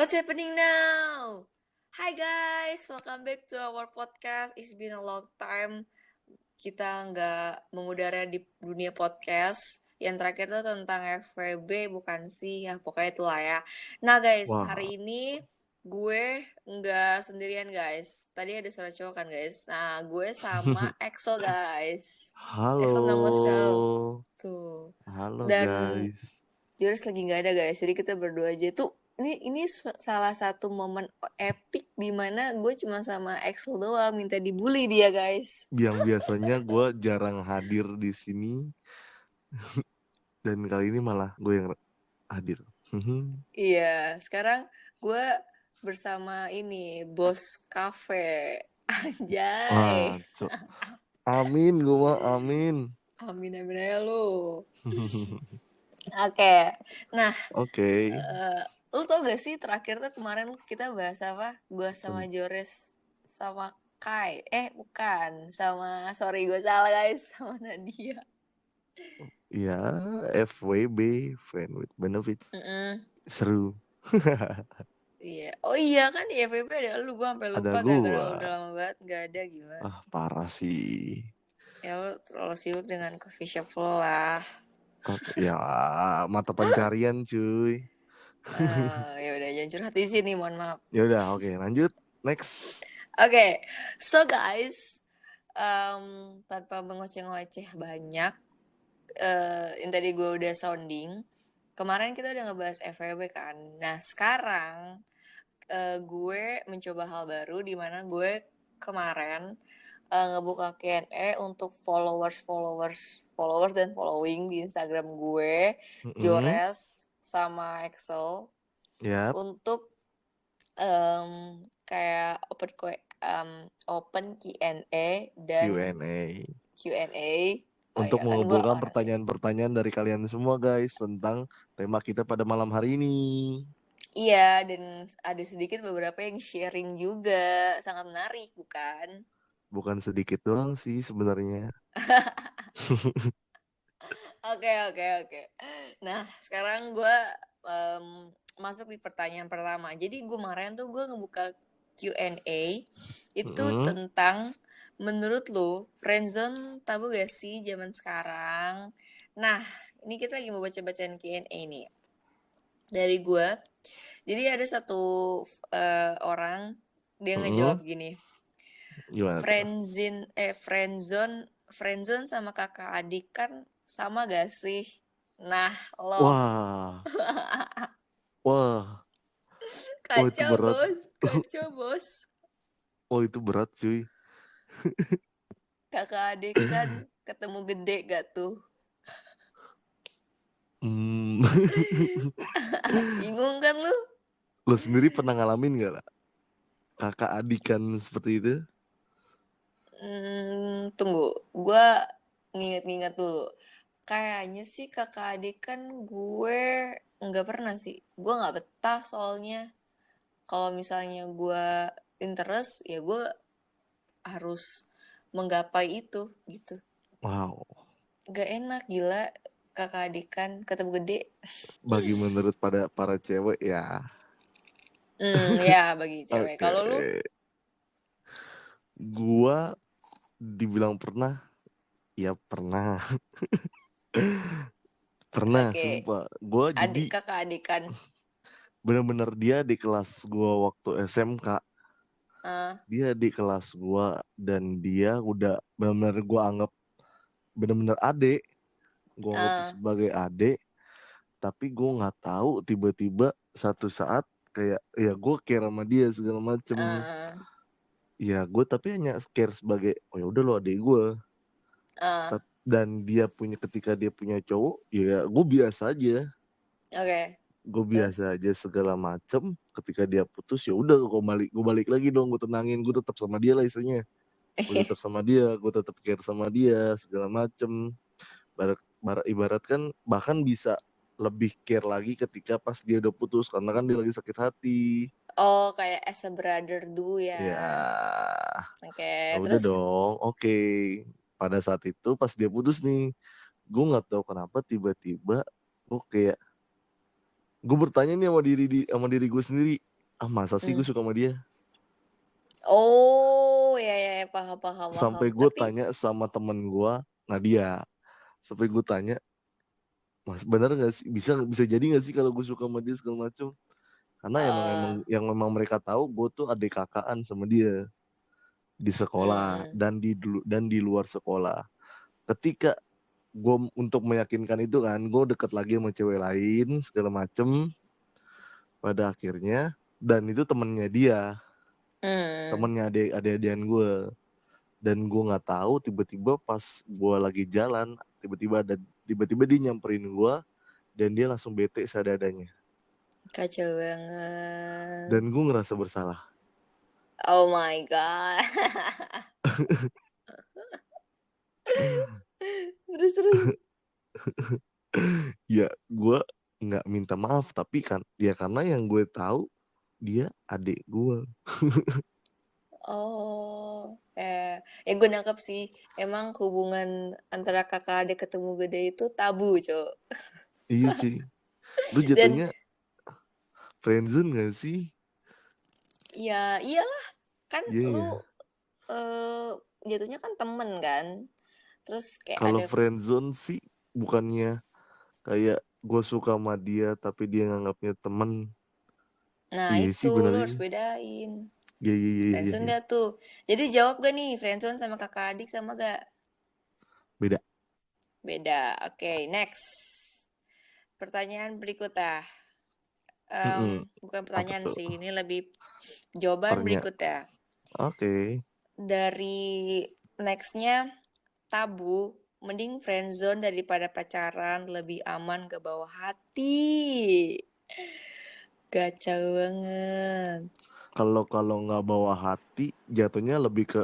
What's happening now? Hi guys, welcome back to our podcast. It's been a long time kita nggak mengudara di dunia podcast. Yang terakhir tuh tentang FWB, bukan sih? Ya pokoknya itulah ya. Nah guys, Wah, hari ini gue nggak sendirian guys. Tadi ada suara cowok kan guys. Nah, gue sama Axel guys. Axel nama siapa? halo, Tuh. halo Dan guys. Jules lagi nggak ada guys, jadi kita berdua aja tuh. Ini salah satu momen epic di mana gue cuma sama Axel doang minta dibully dia guys. Yang biasanya gue jarang hadir di sini dan kali ini malah gue yang hadir. Iya, sekarang gue bersama ini bos cafe. Anjay. Wah, amin gue mah amin. Amin amin aja lu. Oke. Nah, Oke. lu tau gak sih terakhir tuh kemarin kita bahas apa? Gue sama Jores sama Kai. Bukan, sorry gue salah guys, sama Nadia. Ya, FWB, friend with benefit. Seru. Iya. Oh iya kan di FVP ada lu, gue sampai lupa Ada gara-gara gua. udah lama banget gak ada, gila. Parah sih. Ya lu terlalu sibuk dengan coffee shop lo lah. Ya, mata pencarian cuy. Ya udah jangan curhat di sini, mohon maaf. Ya udah, oke, lanjut. Next. Oke, so guys, tanpa mengoceh-ngoceh banyak, yang tadi gue udah sounding, kemarin kita udah ngebahas FWB kan. Nah sekarang gue mencoba hal baru di mana gue kemarin ngebuka Q&A untuk followers dan following di Instagram gue, Jores sama Axel, untuk kayak open Q&A dan Q&A untuk kan mengumpulkan pertanyaan-pertanyaan dari kalian semua guys tentang tema kita pada malam hari ini. Iya, dan ada sedikit beberapa yang sharing juga, sangat menarik, bukan? Bukan sedikit doang sih sebenarnya. Oke. Nah, sekarang gue masuk di pertanyaan pertama. Jadi gue kemarin tuh gue ngebuka Q&A itu tentang, menurut lu friendzone tabu gak sih zaman sekarang? Nah, ini kita lagi mau baca-bacaan Q&A nih dari gue. Jadi ada satu orang, dia ngejawab gini. Gimana Friendzone sama kakak adik kan sama gak sih? Nah, lo. Wah. Kacau, bos. Oh, itu berat, cuy. Kakak adik kan ketemu gede gak tuh? Bingung kan lu? Lo sendiri pernah ngalamin gak lah kakak adikan seperti itu? Tunggu, gue nginget-nginget dulu. Kayaknya sih kakak adik kan gue nggak pernah sih. Gue nggak betah soalnya. Kalau misalnya gue interest, ya gue harus menggapai itu gitu. Wow. Gak enak, gila, kakak adik kan ketemu gede. Bagi menurut pada para cewek ya. Ya bagi cewek. Okay. Kalau lu? Gua dibilang pernah, ya pernah. Pernah, sumpah. Gua jadi kakak adikan. Bener-bener dia di kelas gua waktu SMK. Dia di kelas gua dan dia udah bener-bener gua anggap bener-bener adik. Gua anggap sebagai adik. Tapi gua nggak tahu tiba-tiba satu saat kayak ya gua care sama dia segala macem. Ya gue tapi hanya care sebagai oh ya udah lo adik gue. Dan ketika dia punya cowok ya gue biasa aja. Gue biasa aja segala macem. Ketika dia putus ya udah gue balik lagi dong, gue tenangin, gue tetap sama dia lah istilahnya. Gue tetap sama dia, gue tetap care sama dia segala macem. Ibarat kan bahkan bisa lebih care lagi ketika pas dia udah putus karena kan dia lagi sakit hati. Oh, kayak as a brother do ya. Ya. Oke, Udah terus? dong, oke. Pada saat itu pas dia putus nih, gue nggak tahu kenapa tiba-tiba gue bertanya nih sama diri gue sendiri. Masa sih gue suka sama dia? Oh, ya, paham. Sampai gue tanya sama temen gue, Nadia. Sampai gue tanya, Mas bener gak sih? Bisa jadi gak sih kalau gue suka sama dia segala macam? Karena yang memang mereka tahu gue tuh adik kakaan sama dia di sekolah dan di luar sekolah. Ketika gue untuk meyakinkan itu kan, gue deket lagi sama cewek lain segala macem. Pada akhirnya, dan itu temennya dia, temennya adik-adikan gue. Dan gue nggak tahu, tiba-tiba pas gue lagi jalan, tiba-tiba dia nyamperin gue dan dia langsung bete sadadanya. Kacau banget. Dan gue ngerasa bersalah. Oh my god. Terus. Ya gue nggak minta maaf, tapi kan ya karena yang gue tahu dia adik gue. Oh, ya gue nangkep sih. Emang hubungan antara kakak adik ketemu gede itu tabu, Cok. Iya cuy. Lu jatuhnya friendzone gak sih? Ya iyalah. Kan lu Yeah. jatuhnya kan temen kan. Terus kayak kalau ada friendzone sih bukannya kayak gue suka sama dia tapi dia nganggapnya temen. Nah Iya itu sih bener lu ya. harus bedain. Iya. Friendzone gak tuh? Jadi jawab gak nih, friendzone sama kakak adik sama gak? Beda. Beda. Oke, next. Pertanyaan berikutnya. Bukan pertanyaan sih, ini lebih jawaban berikutnya. Oke. Dari nextnya, tabu, mending friendzone daripada pacaran, lebih aman ke bawah hati. Gacau banget. Kalau nggak bawa hati, jatuhnya lebih ke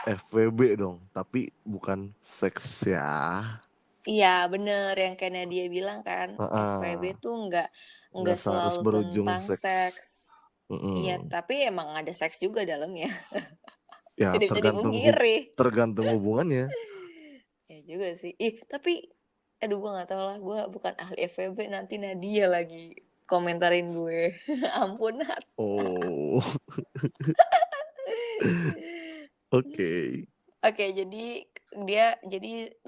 FWB dong, tapi bukan seks ya. Iya bener yang kayak Nadia bilang kan, FWB tuh nggak selalu tentang seks. Iya tapi emang ada seks juga dalamnya. Ya Tidak bisa dipungkiri. tergantung hubungannya. Ya juga sih. Tapi aduh gue nggak tahu lah, gue bukan ahli FWB, nanti Nadia lagi komentarin gue. Ampun Nat. Oh. Oke. Oke, jadi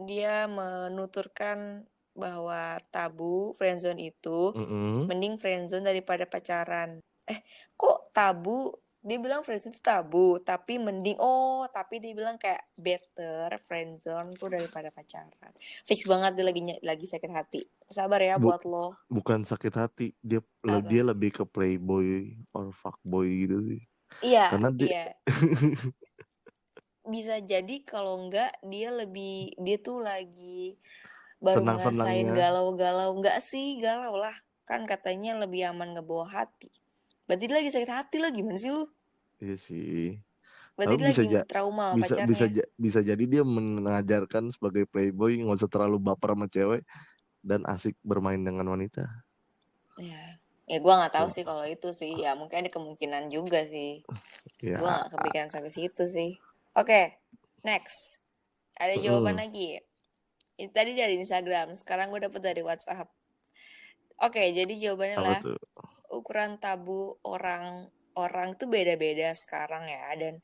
dia menuturkan bahwa tabu friendzone itu mending friendzone daripada pacaran. Kok tabu? Dia bilang friendzone itu tabu, tapi tapi dia bilang kayak better friendzone tuh daripada pacaran. Fix banget dia lagi sakit hati. Sabar ya buat lo. Bukan sakit hati, dia lebih ke playboy or fuckboy gitu sih. Iya, Karena iya. Bisa jadi kalau enggak dia tuh lagi baru ngerasain galau-galau. Enggak sih galau lah, kan katanya lebih aman ngebawa hati. Berarti dia lagi sakit hati lah, gimana sih lu? Iya sih. Berarti dia lagi trauma sama pacarnya. Bisa jadi dia mengajarkan sebagai playboy nggak usah terlalu baper sama cewek dan asik bermain dengan wanita. Ya gue nggak tahu sih kalau itu sih, ya mungkin ada kemungkinan juga sih. Gue nggak kepikiran sampai situ sih. Oke, next. Ada jawaban lagi. Ini tadi dari Instagram, sekarang gue dapet dari WhatsApp. Oke, jadi jawabannya adalah ukuran tabu orang tuh beda-beda sekarang ya, dan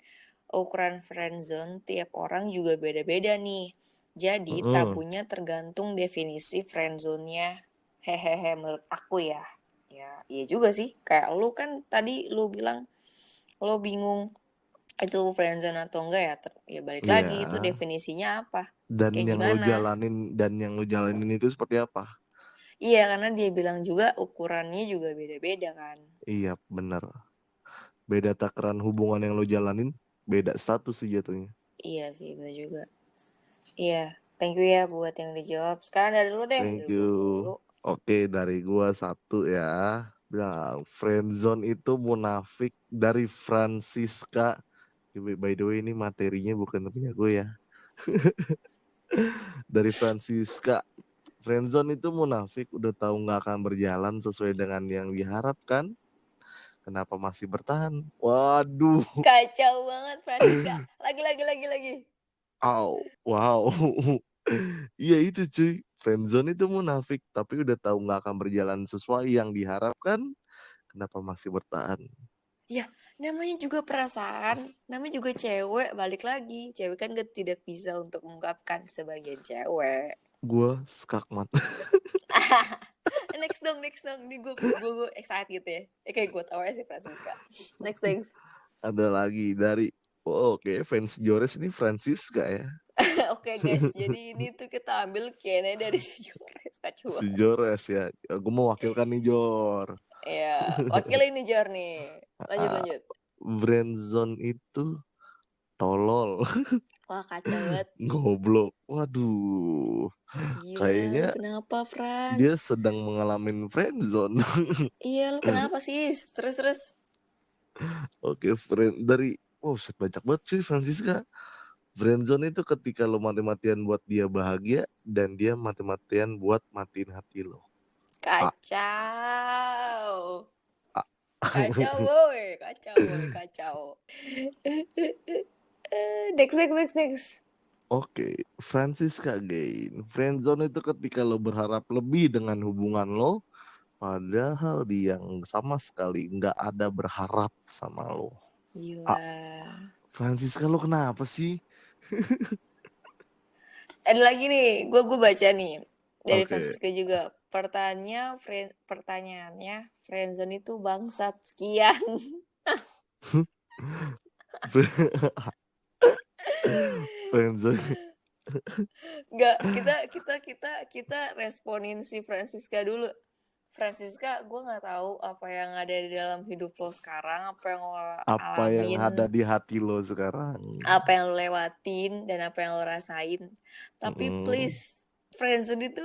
ukuran friendzone tiap orang juga beda-beda nih. Jadi tabunya tergantung definisi friendzone-nya. Hehehe, menurut aku ya. Ya, iya juga sih. Kayak lu kan tadi lu bilang lu bingung itu friendzone atau enggak ya. Ya balik lagi itu definisinya apa. Dan kayak yang gimana? lu jalanin itu seperti apa? Iya, karena dia bilang juga ukurannya juga beda-beda kan. Iya, bener. Beda takaran hubungan yang lu jalanin, beda status sih jatuhnya. Iya sih, benar juga. Iya, thank you ya buat yang dijawab. Sekarang dari lu deh. Thank you. Oke, dari gua satu ya. Bilang friendzone itu munafik, dari Francisca. By the way ini materinya bukan punya gue ya. Dari Francisca. Friendzone itu munafik, udah tahu nggak akan berjalan sesuai dengan yang diharapkan. Kenapa masih bertahan? Waduh. Kacau banget Francisca. Lagi. Wow. Iya itu cuy. Friendzone itu munafik, tapi udah tahu nggak akan berjalan sesuai yang diharapkan. Kenapa masih bertahan? Ya, namanya juga perasaan, namanya juga cewek, balik lagi. Cewek kan tidak bisa untuk mengungkapkan sebagian cewek. Gue skakmat. Next dong. Ini gue excited gitu ya. Kayak gue tau ya si Francisca. Next. Ada lagi dari, oke, fans Jores ini Francisca ya. Oke guys, jadi ini tuh kita ambil Q&A dari si Jores. Si Jores ya. Gue mau wakilkan nih, Jor. Iya, wakilin nih Jor nih. Lanjut. Friendzone itu tolol. Wah, kacau banget. Goblok. Waduh. Gila, lu Kayaknya kenapa, dia Frans? sedang mengalami friendzone. Iya, lu kenapa sih? Terus. Oke, dari set banyak banget cuy Francisca. Friendzone itu ketika lo mati-matian buat dia bahagia dan dia mati-matian buat matiin hati lo. Kacau. A. Kacau, boy. Next. Oke, Francisca Gain. Friendzone itu ketika lo berharap lebih dengan hubungan lo, padahal dia yang sama sekali nggak ada berharap sama lo. Gila. Francisca, lo kenapa sih? Ada lagi nih, gue baca nih dari Oke. Francisca juga. Pertanyaannya, friendzone itu bangsat sekian. Friendzone. Enggak, kita responin si Francisca dulu. Francisca, gue nggak tahu apa yang ada di dalam hidup lo sekarang, apa yang lo Apa yang alamin, ada di hati lo sekarang? apa yang lo lewatin, dan apa yang lo rasain. Tapi please, friendzone itu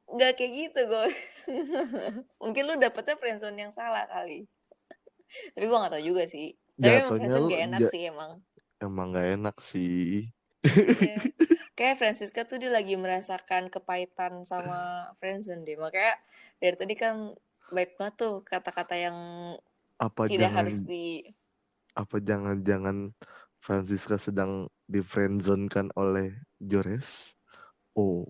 nggak kayak gitu, gue. Mungkin lo dapetnya friendzone yang salah kali. Tapi gue nggak tahu juga sih. Tapi emang Jatuhnya friendzone lo gak enak sih emang. Emang gak enak sih. Iya. Kayak Francisca tuh dia lagi merasakan kepahitan sama friendzone deh. Makanya dari tadi kan baik banget tuh kata-kata yang tidak harus di... Apa jangan-jangan Francisca sedang di friendzone kan oleh Jores? Gue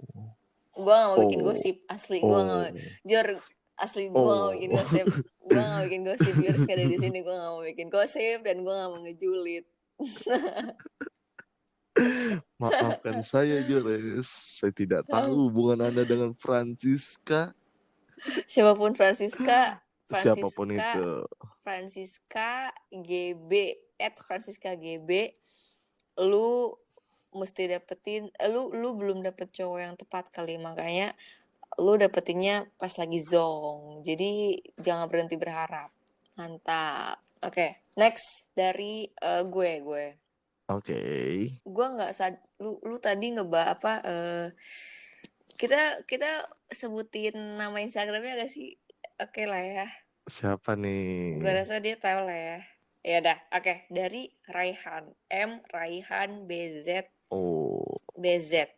gak mau bikin gosip. Asli gue gak... Jor, asli gue gak mau bikin gosip. Gue gak mau bikin gosip. Jores gak ada di sini. Gue gak mau bikin gosip dan gue gak mau ngejulit. Maafkan saya Jores, saya tidak tahu hubungan Anda dengan Francisca. Siapapun Francisca itu. Francisca GB @Francisca GB, lu mesti dapetin, lu belum dapet cowok yang tepat kali, makanya lu dapetinnya pas lagi zong. Jadi jangan berhenti berharap. Mantap. Oke, next dari gue. Oke. Gue nggak lu tadi apa kita sebutin nama Instagramnya gak sih? Oke lah ya. Siapa nih? Gue rasa dia tahu lah ya. Ya dah, oke. Dari Raihan, Raihan BZ. BZ.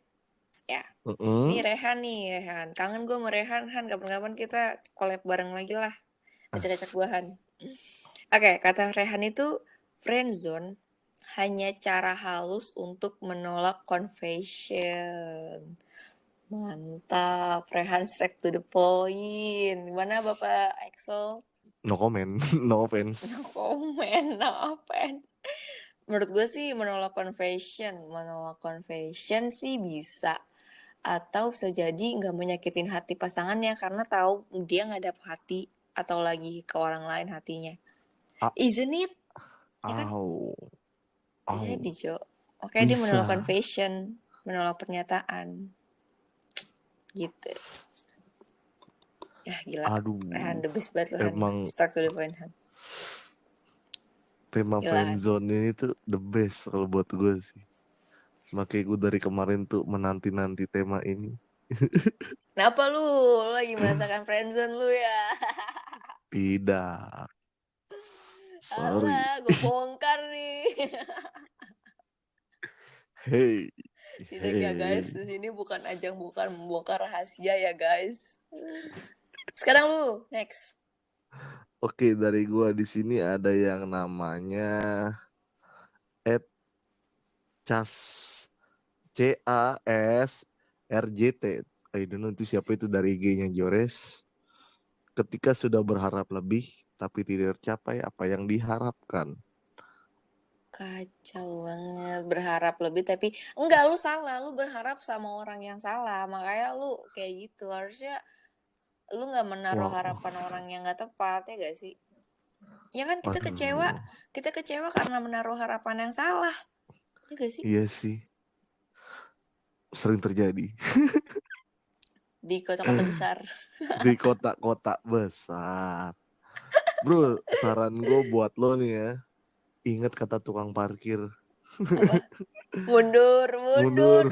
Ya. Ini Rehan nih, Rehan. Kangen gue sama Rehan, Han. Kapan-kapan kita collab bareng lagi lah. Acak-acak buahan. Oke, kata Rehan itu, friendzone hanya cara halus untuk menolak confession. Mantap, Rehan straight to the point. Gimana Bapak Axel? No comment, no offense. Menurut gue sih menolak confession sih bisa, atau bisa jadi nggak menyakitin hati pasangannya karena tahu dia nggak dapet hati atau lagi ke orang lain hatinya. Isn't it? Ya kan? Jadi Jo, oke dia menolak confession, menolak pernyataan, gitu. Ya gila. Rehan the best banget loh, Han. Start to the point, Han. Tema friendzone ini tuh the best kalau buat gue sih. Makanya gue dari kemarin tuh menanti-nanti tema ini. Kenapa lu lagi merasakan friendzone lu ya? Tidak. Sorry. Alah, gue bongkar nih. Hey. Tidak ya guys, di sini bukan ajang membongkar rahasia ya guys. Sekarang lu, next. Oke, dari gua di sini ada yang namanya @cas CASRJT. I don't know itu siapa, itu dari IG-nya Jores. Ketika sudah berharap lebih, tapi tidak tercapai apa yang diharapkan. Kacau banget, berharap lebih tapi enggak, lu salah, lu berharap sama orang yang salah, makanya lu kayak gitu. Harusnya lu nggak menaruh harapan orang yang nggak tepat, ya gak sih? Ya kan kita kecewa karena menaruh harapan yang salah, ya gak sih? Iya sih, sering terjadi. Di kota-kota besar. Di kota-kota besar. Bro, saran gue buat lo nih ya, ingat kata tukang parkir. Apa? Mundur. Mundur.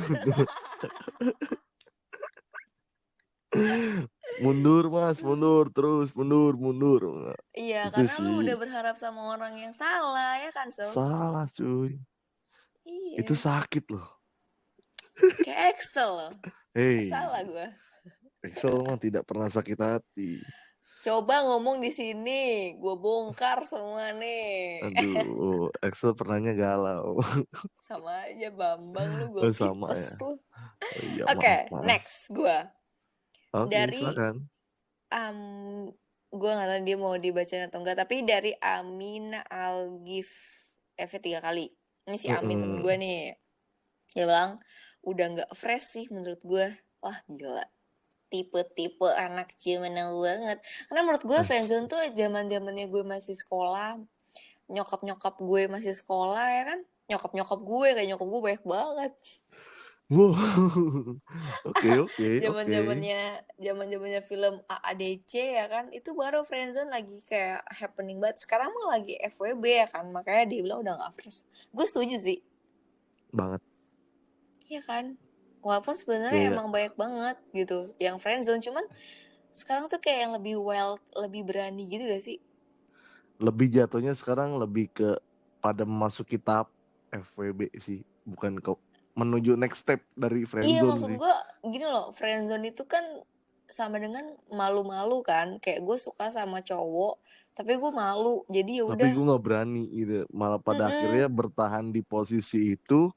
Mundur mas, mundur terus, mundur. Iya, Itu karena lu sih udah berharap sama orang yang salah, ya kan, Sel? salah cuy. Itu Iya. sakit loh. Kayak Excel loh. Salah Hey, gue. Excel mah tidak pernah sakit hati. Coba ngomong di sini, gue bongkar semua nih. Aduh, Excel pernahnya galau. Sama aja Bambang lu, gue Sama tipes ya. lu. Oh, iya, Oke, maaf. next gue. Oke, Dari silakan. gue nggak tahu dia mau dibacain atau enggak, tapi dari Amin Algif F 3 kali. Ini si Amin temen gue nih. Dia bilang udah nggak fresh sih menurut gue. Wah gila, tipe-tipe anak zaman now banget. Karena menurut gue friendzone tuh zaman-zamannya gue masih sekolah, nyokap gue masih sekolah, ya kan. Nyokap gue kayak nyokap gue banyak banget. Wow. Oke. Zaman-zamannya film AADC, ya kan. Itu baru friendzone lagi kayak happening banget. Sekarang mah lagi FWB, ya kan. Makanya dia bilang udah gak fresh. Gue setuju sih. Banget. Iya kan. Walaupun sebenarnya emang banyak banget gitu yang friendzone, cuman sekarang tuh kayak yang lebih wild, lebih berani gitu gak sih? Lebih jatuhnya sekarang lebih ke pada memasuki tahap FWB sih, bukan ke menuju next step dari Iya, friendzone maksud sih. gue gini loh, friendzone itu kan sama dengan malu-malu kan. Kayak gue suka sama cowok, tapi gue malu. Jadi ya Tapi udah. gue nggak berani gitu. Malah pada akhirnya bertahan di posisi itu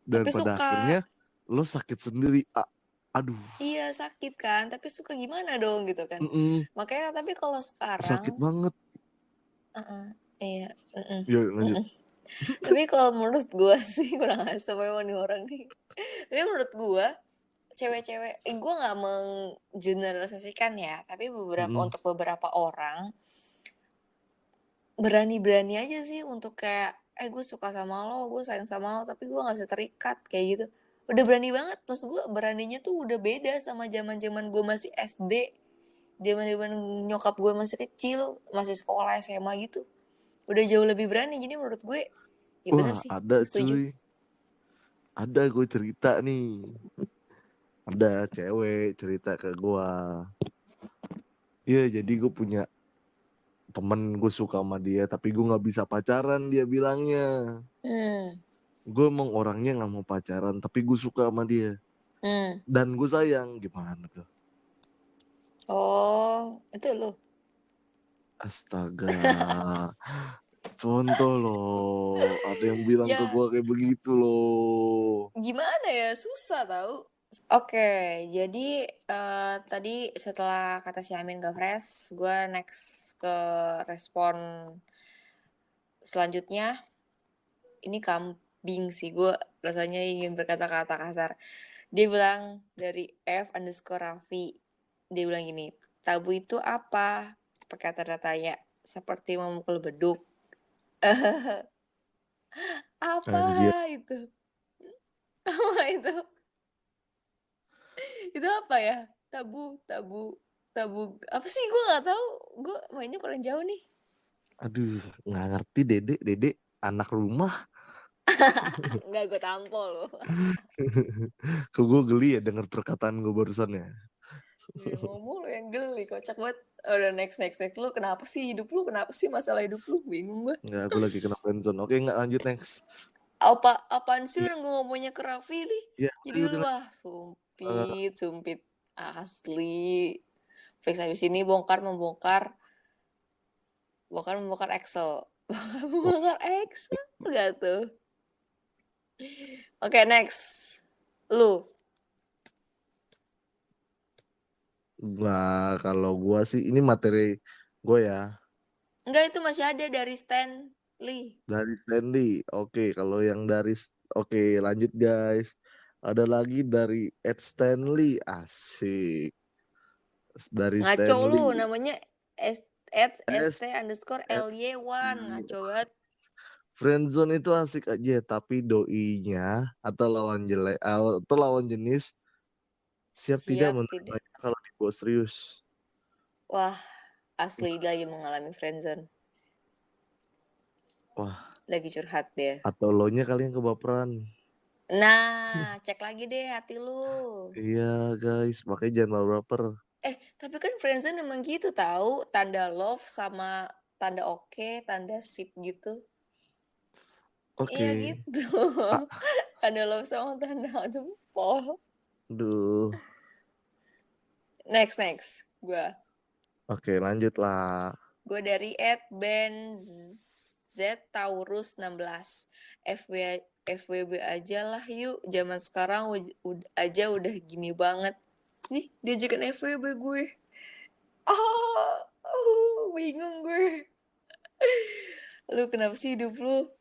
dan Tapi pada suka. akhirnya lo sakit sendiri. Aduh. Iya sakit kan, tapi suka gimana dong gitu kan. Makanya tapi kalau sekarang sakit banget. Iya. Ya lanjut. Tapi kalau menurut gue sih kurang asam memang nih orang nih. Tapi menurut gue cewek-cewek, gue nggak menggeneralisasikan ya, tapi untuk beberapa orang berani-berani aja sih untuk kayak gue suka sama lo, gue sayang sama lo, tapi gue nggak bisa terikat kayak gitu. Udah berani banget, maksud gue beraninya tuh udah beda sama zaman-zaman gue masih SD, zaman-zaman nyokap gue masih kecil, masih sekolah SMA gitu. Udah jauh lebih berani, jadi menurut gue ya bener sih, ada setuju. cuy. Ada gue cerita nih. Ada cewek cerita ke gue. Iya, jadi gue punya temen, gue suka sama dia, tapi gue nggak bisa pacaran, dia bilangnya. Gue emang orangnya nggak mau pacaran, tapi gue suka sama dia. Dan gue sayang, gimana tuh? Oh, itu lo. Astaga. Contoh loh, ada yang bilang ke gue kayak begitu loh. Gimana ya, susah tau. Oke, jadi tadi setelah kata si Amin gak fresh, gue next ke respon selanjutnya. Ini kambing sih, gue rasanya ingin berkata-kata kasar. Dia bilang dari F_Raffi, dia bilang gini, tabu itu apa? Pakai tanda tanya, seperti memukul beduk. Apa Anjir. itu? Apa itu? Itu apa ya? Tabu apa sih, gue nggak tahu, gue mainnya kurang jauh nih. Aduh, nggak ngerti. Dede anak rumah. Nggak, gue tampol loh. Kok gue geli ya denger perkataan gue barusan ya. Ngomong lo yang geli, kocak banget. Udah next. Lu kenapa sih hidup lu, kenapa sih masalah hidup lu, bingung gue. Nggak, gue lagi kena friendzone. Oke, nggak, lanjut next. Apaan sih orang gue ngomongnya ke Raffi nih. Ya, Jadi wah sumpit asli. Fix habis ini membongkar Excel. Membongkar Excel gak tuh? Oke, next. Lu. Nah, kalau gue sih, ini materi gue ya. Enggak, itu masih ada dari Stanley. Dari Stanley. Oke, kalau yang dari oke, lanjut guys. Ada lagi dari Ed Stanley. Asik. Dari Ngaco lu, Stanley. namanya S ST_LY1. Ngaco banget. Friendzone itu asik aja, tapi doinya atau lawan jelek atau lawan jenis siap tidak Siap tidak. menerimanya kalau dibawa serius. Wah, asli lagi mengalami friendzone. Wah, Lagi curhat dia. atau lo nya kali yang kebaperan. Nah, cek lagi deh hati lu. Iya guys, makanya jangan baper. Tapi kan friendzone emang gitu tahu, tanda love sama tanda oke, tanda sip gitu. Iya Oke. gitu. Ah, Tanda love sama tanda jempol. aduh. Next, gua. Oke, lanjut lah. Gue dari @benztaurus16. FWB aja lah yuk. Zaman sekarang aja udah gini banget. Nih, diajakin FWB gue. Bingung gue. Lu kenapa sih hidup lu?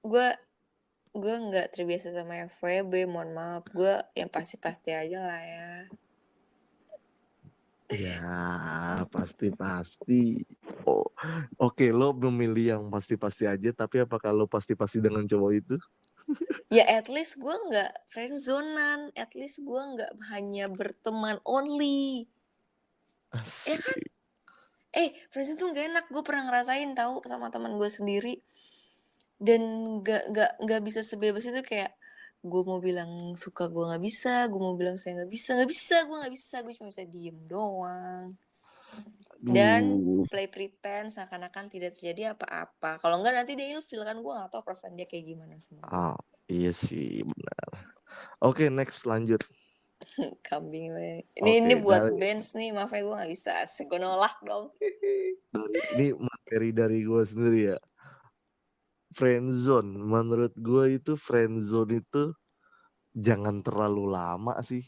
Gue nggak terbiasa sama FWB, mohon maaf. Gue yang pasti-pasti aja lah ya. Ya, pasti-pasti. Oh, oke, lo memilih yang pasti-pasti aja, tapi apakah lo pasti-pasti dengan cowok itu? Ya at least gue nggak friendzonan, at least gue nggak hanya berteman only. Ya kan? Asik. Friendzone tuh gak enak. Gue pernah ngerasain tahu sama teman gue sendiri. Dan gak bisa sebebas itu kayak gue mau bilang suka gue nggak bisa, gue mau bilang saya nggak bisa, gue cuma bisa diem doang dan Aduh. play pretend seakan-akan tidak terjadi apa-apa. Kalau enggak nanti dia ilfil kan, gue nggak tahu perasaan dia kayak gimana sama gue. Oh, iya sih, benar. Oke, next lanjut. Kambing ini Oke, buat bands nih, maaf ya gue nggak bisa, gue nolak dong. ini materi dari gue sendiri ya. Friendzone, menurut gue itu friendzone itu jangan terlalu lama sih.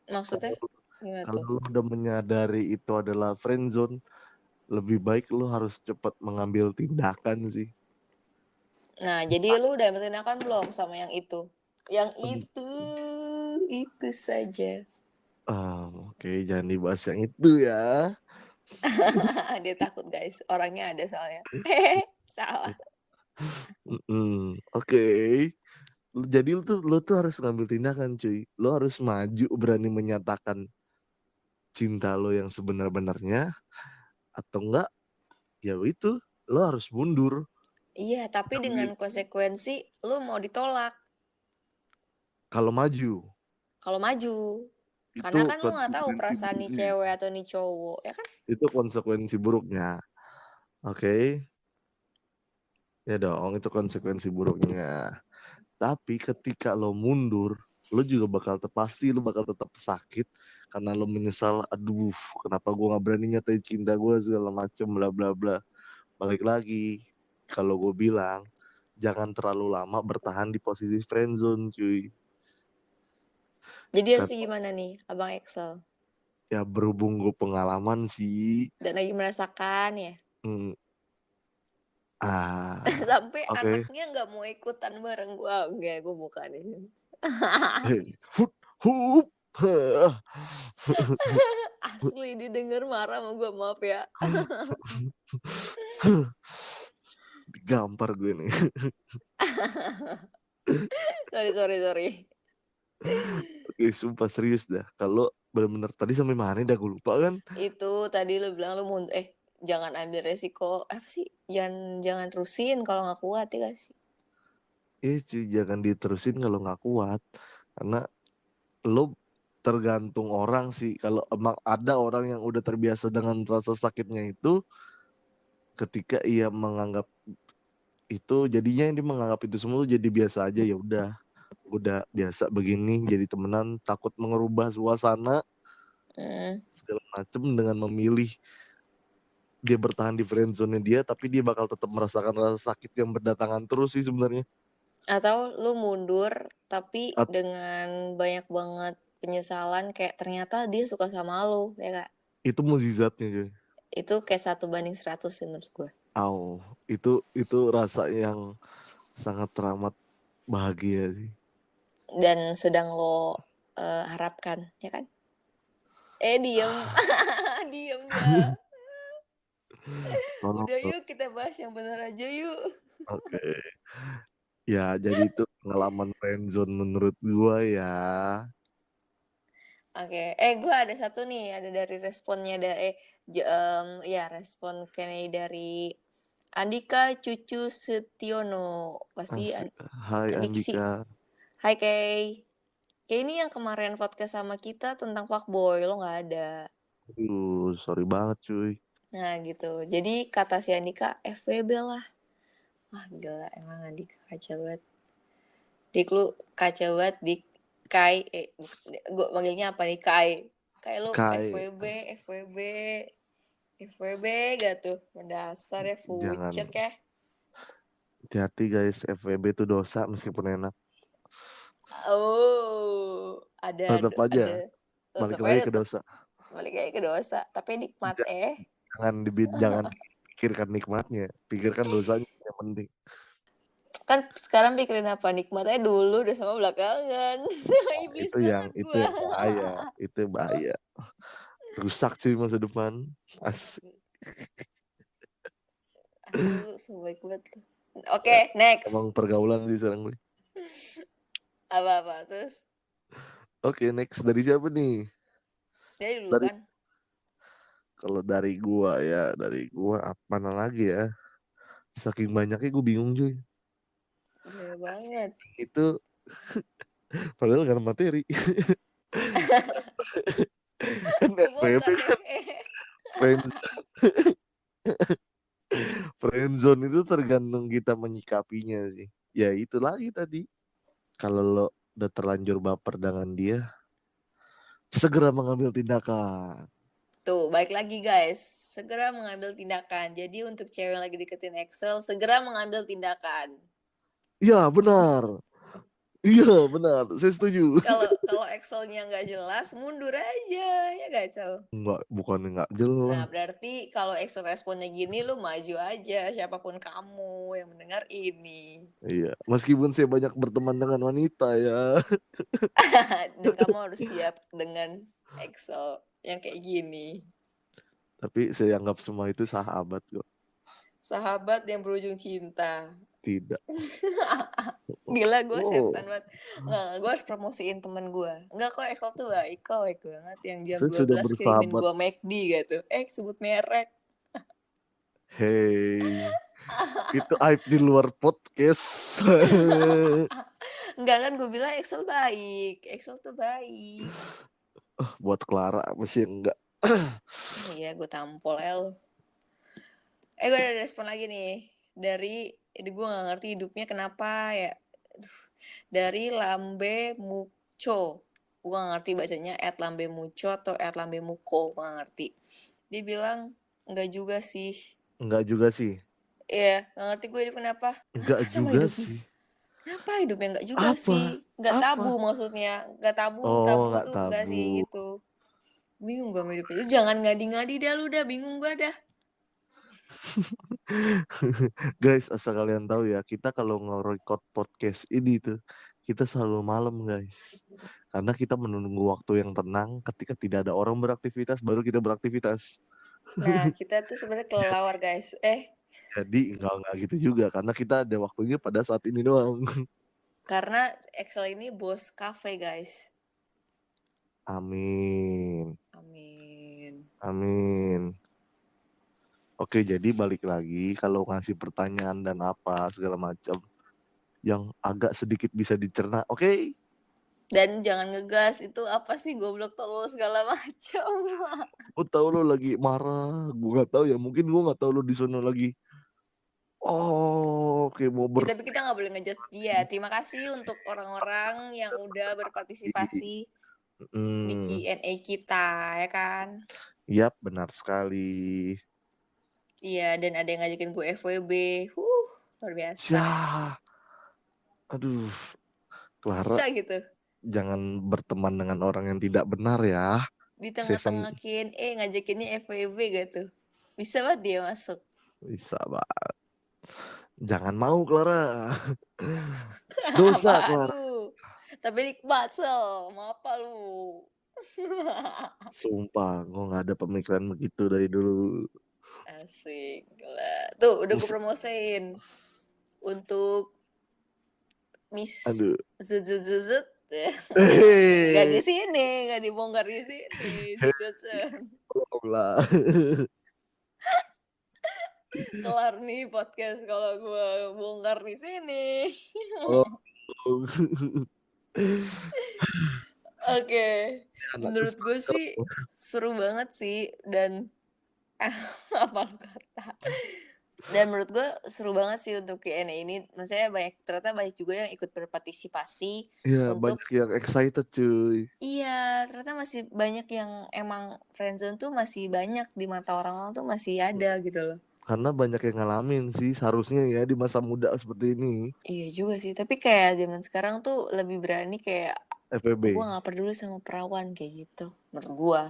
Maksudnya gimana tuh? Kalau lo udah menyadari itu adalah friendzone, lebih baik lo harus cepat mengambil tindakan sih. Nah, jadi lu udah ambil tindakan belum sama yang itu? Yang itu saja. Oke, jangan dibahas yang itu ya. Dia takut guys, orangnya ada soalnya. Salah. Oke. Jadi lo tuh harus ngambil tindakan cuy. Lo harus maju, berani menyatakan cinta lo yang sebenar-benarnya, atau enggak ya itu lo harus mundur. Iya, tapi dengan konsekuensi lu mau ditolak Kalau maju kalau maju. itu Karena kan lu nggak tahu konsekuensi perasaan nih buruknya. cewek atau nih cowok, ya kan? Itu konsekuensi buruknya. Oke. Ya dong, itu konsekuensi buruknya. Tapi ketika lo mundur, lo juga bakal pasti lo bakal tetap sakit karena lo menyesal, aduh kenapa gue nggak berani nyatain cinta gue segala macem bla bla bla. Balik lagi, kalau gue bilang jangan terlalu lama bertahan di posisi friendzone cuy. Jadi harus gimana nih, Abang Excel? Ya berhubung gue pengalaman sih. Dan lagi merasakan ya. Sampai Okay. anaknya nggak mau ikutan bareng gue. Enggak, gue bukan ini. Asli didengar marah sama gue, maaf ya. Gampar gue nih. Sorry. Oke, sumpah serius dah. Kalau benar-benar tadi sampai mana dah gue lupa kan? Itu tadi lu bilang lu jangan ambil resiko apa sih? Jangan terusin kalau nggak kuat ya gak sih? Cuy, jangan diterusin kalau nggak kuat. Karena lo tergantung orang sih. Kalau emang ada orang yang udah terbiasa dengan rasa sakitnya itu, ketika ia menganggap itu, jadinya dia menganggap itu semua jadi biasa aja. Ya udah biasa begini, jadi temenan, takut mengubah suasana segala macem dengan memilih dia bertahan di friendzone dia, tapi dia bakal tetap merasakan rasa sakit yang berdatangan terus sih sebenarnya. Atau lu mundur tapi dengan banyak banget penyesalan kayak ternyata dia suka sama lu, ya Kak? Itu mukjizatnya cuy. Itu kayak 1:100 sih menurut gue. Itu rasa yang sangat teramat bahagia sih. Dan sedang lo harapkan, ya kan? Diem. Diem ya. Udah yuk kita bahas yang bener aja yuk. Oke. Ya, jadi itu pengalaman friendzone menurut gua ya. Oke, gue ada satu nih, ada dari responnya respon Kenny dari Andika Cucu Setiono. Pasti Asik. Hai Andiksi. Andika. Hai Kay. Kay ini yang kemarin podcast sama kita tentang fuckboy, lo nggak ada. Sorry banget cuy. Nah gitu, jadi kata si Andika, FWB lah. Wah gila, emang Andika kacau banget. Dik lu kacau banget, Dik. Kai, gue manggilnya apa nih? Kai lu FWB gak tuh? Mendasar ya, fucek ya. Hati-hati guys, FWB itu dosa meskipun enak. Tetap aja. Balik lagi ke dosa. Tapi nikmat Jangan pikirkan nikmatnya, pikirkan dosanya yang penting. Kan sekarang pikirin apa, nikmatnya dulu udah sama belakangan. Itu yang bahaya, itu bahaya. Rusak cuy masa depan. Asik. Asli lu sebaik banget lu. Oke, next. Emang pergaulan sih sekarang gue. Apa terus? Oke, next dari siapa nih? Dari dulu kan. Kalau dari gua apa lagi ya? Saking banyaknya gue bingung cuy. Iya banget. Itu padahal gak ada materi. Kan FWB kan friendzone itu tergantung kita menyikapinya sih. Ya itu lagi tadi. Kalau lo udah terlanjur baper dengan dia, segera mengambil tindakan. Tuh, baik lagi guys. Segera mengambil tindakan. Jadi untuk cewek yang lagi deketin Excel, segera mengambil tindakan. Iya, benar. Iya, benar. Saya setuju. Kalau Excelnya nggak jelas, mundur aja. Ya gak, Excel? Bukannya nggak jelas. Nah, berarti kalau Excel responnya gini, lu maju aja. Siapapun kamu yang mendengar ini. Iya, meskipun saya banyak berteman dengan wanita ya. Dan kamu harus siap dengan Excel yang kayak gini. Tapi saya anggap semua itu sahabat kok. Sahabat yang berujung cinta. Tidak. Gila, gue setan banget. Nggak, gue harus promosiin temen gue. Enggak kok, Excel tuh baik banget. Yang jam saya 12 kirimin gue McD gitu. Sebut merek. Hey, itu aib di luar podcast. Enggak kan, gue bilang Excel baik. Excel tuh baik. Buat Clara masih enggak. Iya, gue tampol lo. Gue ada respon lagi nih. Gue gak ngerti hidupnya kenapa ya. Dari Lambe Muco. Gue gak ngerti bacanya @Lambe Muco atau @Lambe Muko. Gue gak ngerti. Dia bilang, enggak juga sih. Iya, gak ngerti gue hidup kenapa. Enggak juga hidupnya sih. Kenapa hidupnya enggak juga sih? Enggak tabu maksudnya. Enggak tabu, tabu tuh enggak sih gitu. Bingung gue sama hidupnya. Lu jangan ngadi-ngadi dah lu dah. Bingung gue dah. Guys, asal kalian tahu ya, kita kalau nge-record podcast ini tuh, kita selalu malam guys. Karena kita menunggu waktu yang tenang ketika tidak ada orang beraktivitas, baru kita beraktivitas. Nah, kita tuh sebenarnya kelelawar guys. Jadi enggak gitu juga, karena kita ada waktunya pada saat ini doang. Karena Excel ini bos cafe guys. Amin. Oke, jadi balik lagi kalau ngasih pertanyaan dan apa segala macam yang agak sedikit bisa dicerna, oke? Dan jangan ngegas, itu apa sih goblok tolol segala macam. Gue tahu lo lagi marah, gue nggak tahu ya, mungkin gue nggak tahu lo di sana lagi. Oke, mau tapi kita nggak boleh ngejudge dia. Terima kasih untuk orang-orang yang udah berpartisipasi di Q&A kita, ya kan? Yap, benar sekali. Iya, dan ada yang ngajakin gue FWB. Luar biasa. Ya. Aduh, Clara. Bisa gitu. Jangan berteman dengan orang yang tidak benar ya. Di tengah-tengah Q&A ngajakinnya FWB gitu. Bisa banget dia masuk. Bisa banget. Jangan mau Clara. Dosa Apaan Clara. lu? Tapi nikmat Sel, mau apa lu? Sumpah, gue gak ada pemikiran begitu dari dulu. Asik lah. Tuh udah gue Mus- promosiin untuk Miss Aduh. Zzzz ya. Gak di Hehehe. sini, gak dibongkar di sini. Zzzz. Tolonglah. Kelar nih podcast kalau gue bongkar di sini. Tolong. Oke, Anakku menurut gue stalker. sih seru banget sih dan apa lu kata? Dan menurut gue seru banget sih untuk Q&A ini. Maksudnya ternyata banyak juga yang ikut berpartisipasi Iya, untuk banyak yang excited cuy. iya, ternyata masih banyak yang emang friendzone tuh masih banyak di mata orang-orang tuh masih ada gitu loh. Karena banyak yang ngalamin sih seharusnya ya di masa muda seperti ini. Iya juga sih, tapi kayak zaman sekarang tuh lebih berani kayak gue FWB. gak peduli sama perawan kayak gitu menurut gue.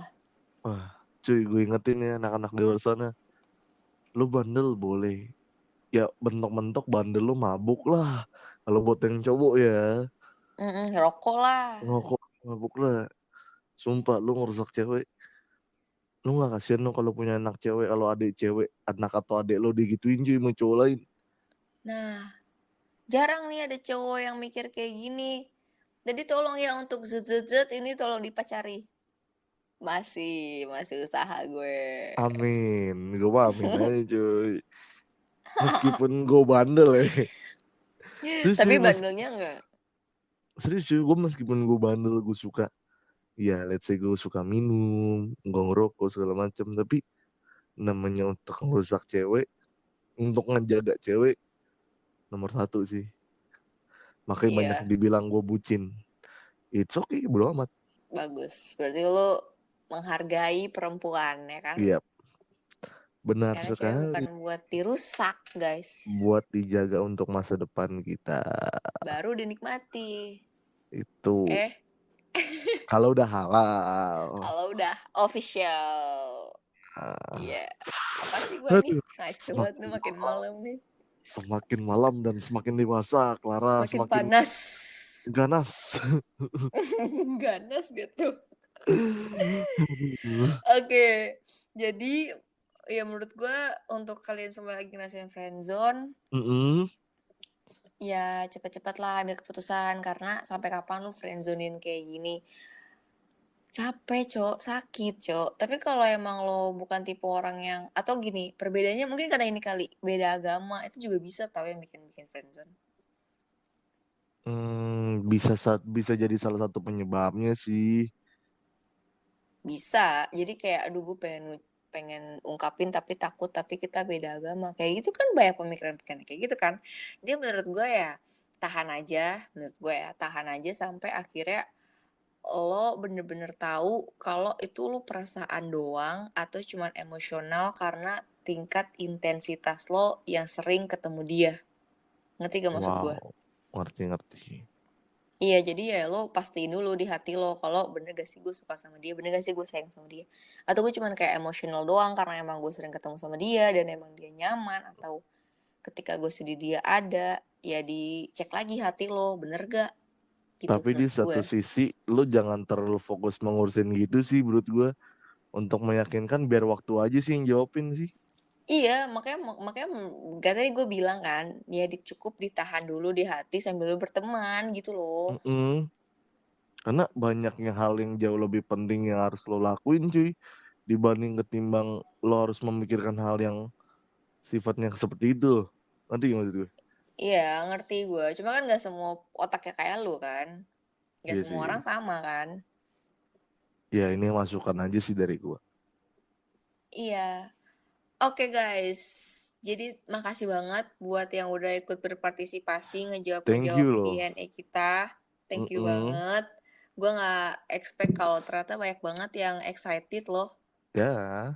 Wah, cuy, gue ingetin ya anak-anak di luar sana. Lu bandel boleh. Ya bentok-bentok bandel lu mabuk lah. Kalau buat yang cowok ya. Rokok lah. Ngokok mabuk lah. Sumpah lu ngerusak cewek. Lu gak kasihan lu kalau punya anak cewek. Kalau adik cewek, anak atau adik lu digituin cuy sama cowok lain. Nah, jarang nih ada cowok yang mikir kayak gini. Jadi tolong ya untuk zet ini tolong dipacari. Masih usaha gue. Amin. Gue mah amin aja cuy. Meskipun gue bandel ya. Serius Tapi cuy, bandelnya enggak. serius cuy, gue meskipun gue bandel, gue suka, ya let's say gue suka minum, gue ngerokok segala macam, tapi namanya untuk ngerusak cewek, untuk ngejaga cewek, nomor satu sih. Makanya banyak Iya, dibilang gue bucin. It's okay, bodo amat. bagus. Berarti lu menghargai perempuan ya kan? Iya, benar Karena cewek bukan sekali. buat dirusak, guys. Buat dijaga untuk masa depan kita. Baru dinikmati. Itu Eh, kalau udah halal. kalau udah official. Ah, Iya. Apa sih gue nih? aduh, Ngaco banget nih semakin makin malam, malam nih. semakin malam dan semakin dewasa, Clara Semakin semakin panas. ganas. Ganas gitu. Oke, jadi ya menurut gue untuk kalian semua lagi ngerasain friendzone, ya cepet-cepet lah ambil keputusan karena sampai kapan lu friendzonein kayak gini. Capek, Cok, sakit, Cok. Tapi kalau emang lo bukan tipe orang yang atau gini, perbedaannya mungkin karena ini kali, beda agama itu juga bisa tau yang bikin friendzone. Bisa jadi salah satu penyebabnya sih. Bisa. Jadi kayak aduh gue pengen ungkapin tapi takut tapi kita beda agama. Kayak gitu kan banyak pemikiran-pemikiran kayak gitu kan. Dia menurut gue ya menurut gue ya, tahan aja sampai akhirnya lo bener-bener tahu kalau itu lo perasaan doang atau cuman emosional karena tingkat intensitas lo yang sering ketemu dia. Ngerti gak maksud gue? Wow, ngerti. Iya, jadi ya lo pastiin dulu di hati lo kalau bener gak sih gue suka sama dia, bener gak sih gue sayang sama dia. Atau gue cuman kayak emosional doang karena emang gue sering ketemu sama dia dan emang dia nyaman. Atau ketika gue sedih dia ada, ya dicek lagi hati lo, bener gak? Gitu Tapi di menurut gue. satu sisi, lo jangan terlalu fokus mengurusin gitu sih menurut gue. Untuk meyakinkan biar waktu aja sih yang jawabin sih. Iya, makanya gak tadi gue bilang kan, ya cukup ditahan dulu di hati sambil lo berteman gitu loh. Karena banyaknya hal yang jauh lebih penting yang harus lo lakuin cuy. Dibanding ketimbang lo harus memikirkan hal yang sifatnya seperti itu. Nanti gimana maksud gue? Iya, ngerti gue. Cuma kan gak semua otaknya kayak lo kan. Gak Iya semua sih. orang sama kan. Ya ini masukan aja sih dari gue. Iya. Oke guys, jadi makasih banget buat yang udah ikut berpartisipasi Thank you ngejawab loh. Q&A kita. Thank you banget. Gue gak expect kalau ternyata banyak banget yang excited loh. Ya.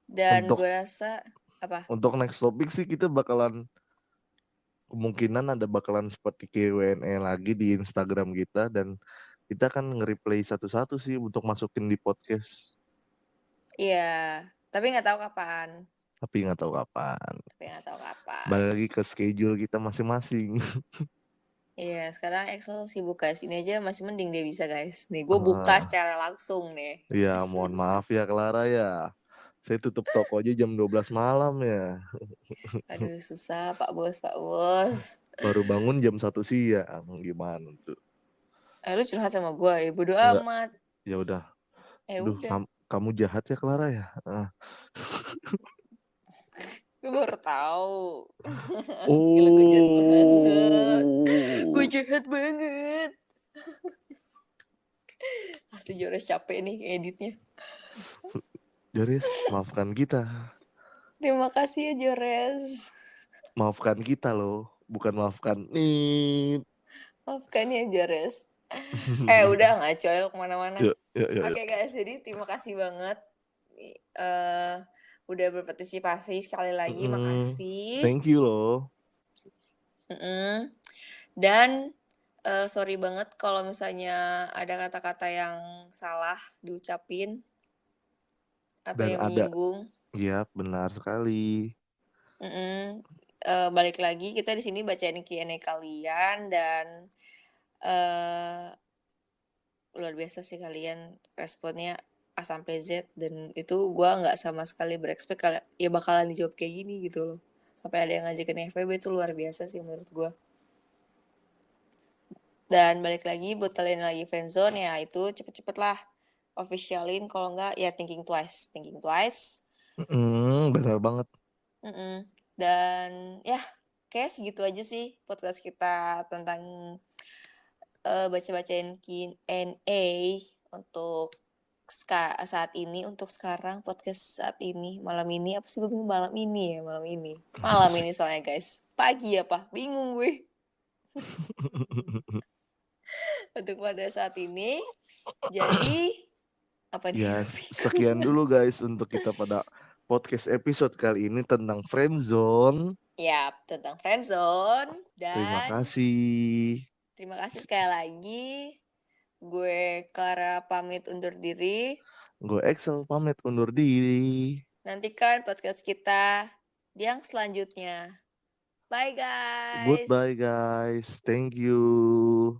Dan Untuk gue rasa, apa? untuk next topic sih kita kemungkinan bakalan seperti Q&A lagi di Instagram kita dan kita akan nge-replay satu-satu sih untuk masukin di podcast. Iya, Tapi nggak tahu kapan. Balik lagi ke schedule kita masing-masing. Iya, sekarang Excel sibuk guys. Ini aja masih mending dia bisa guys. Nih, gue buka secara langsung nih. Iya, mohon maaf ya Clara ya. Saya tutup toko aja jam 12 malam ya. Aduh, susah Pak Bos. Baru bangun jam 1 siang. Gimana tuh? Lu curhat sama gue ya, bodo amat. Ya udah. Udah. Kamu jahat ya Clara ya? Gue baru tahu. Gue jahat banget. Pasti Jores capek nih editnya. Jores, maafkan kita. Terima kasih ya Jores. Maafkan kita loh, bukan maafkan nih. Maafkan ya Jores. Udah ngaco ya kemana-mana. Oke guys, jadi terima kasih banget. Udah berpartisipasi sekali lagi, makasih. Thank you loh. Dan sorry banget kalau misalnya ada kata-kata yang salah diucapin atau yang menyinggung. Iya, benar sekali. Balik lagi kita di sini bacain Q&A kalian dan luar biasa sih kalian responnya A sampai Z, dan itu gue nggak sama sekali berekspek ya bakalan dijawab kayak gini gitu loh. Sampai ada yang ngajakin FWB itu luar biasa sih menurut gue. Dan balik lagi buat kalian yang lagi friendzone ya itu cepet-cepet lah officialin, kalau nggak ya thinking twice. Benar banget. Dan ya kayak segitu aja sih podcast kita tentang baca-bacain Q&A untuk saat ini, untuk sekarang podcast saat ini, malam ini. Apa sih gue bingung, malam ini soalnya guys, pagi apa bingung gue. Untuk pada saat ini, jadi apa nih? Ya, sekian dulu guys untuk kita pada podcast episode kali ini tentang friendzone. Ya, tentang friendzone. Dan terima kasih sekali lagi. Gue Clara pamit undur diri. Gue Excel pamit undur diri. Nantikan podcast kita yang selanjutnya. Bye guys. Goodbye guys. Thank you.